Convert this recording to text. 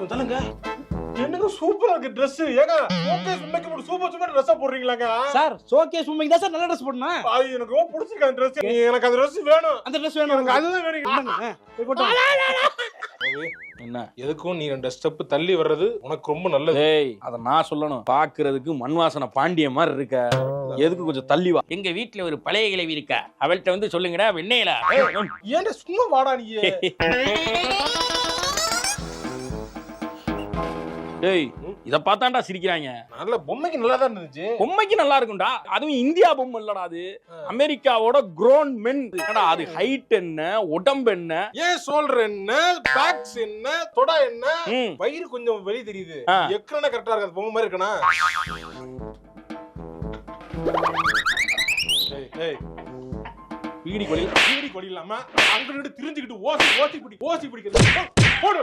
சொல்லுங்க. என்னங்க சூப்பரா இருக்கு Dress. ஏங்க ஷோகேஸ் உண்மைக்கு ஒரு சூப்பர் Dress போடுறீங்களாங்க? சார் ஷோகேஸ் உண்மைக்கு தான் சார் நல்ல Dress போடணும். அது எனக்கு ரொம்ப பிடிச்சிருக்கு அந்த Dress. எனக்கு அந்த Dress வேணும். அந்த Dress வேணும். எனக்கு அதுதான் வேணும். போய் போட்டோம். என்ன எதுக்கும் நீ 2 ஸ்டெப் தள்ளி வர்றது உனக்கு ரொம்ப நல்லது. டேய் அத நான் சொல்லணும். பாக்குறதுக்கு மண்வாசன பாண்டிய மாதிரி இருக்க. எதுக்கு கொஞ்சம் தள்ளி வா. எங்க வீட்டுல ஒரு பழைய கிழவி இருக்கா, அவள்கிட்ட வந்து சொல்லுங்கடா வெண்ணையில. ஏன்டா சும்மா வாடா நீ? டேய் இத பார்த்தாண்டா சிரிக்கிறாங்க. நல்ல பொம்மைக்கு நல்லா தான் இருந்துச்சு. பொம்மைக்கு நல்லா இருக்கும்டா. அதுவும் இந்தியா பொம்மை இல்லடா அது. அமெரிக்காவோட grown men. என்னடா அது ஹைட் என்ன, உடம்பு என்ன? ஏன் ஷோல்டர் என்ன, பேக்ஸ் என்ன, தொடா என்ன, வயிறு கொஞ்சம் வெளிய தெரியுது. எக்கறன கரெக்ட்டா இருக்கு. பொம்மை மாதிரி இருக்கனா? ஏய் பீடி கொடி இல்லாம அங்க நின்னு திரிஞ்சிக்கிட்டு ஓசி பிடிக்கிறது. போடு.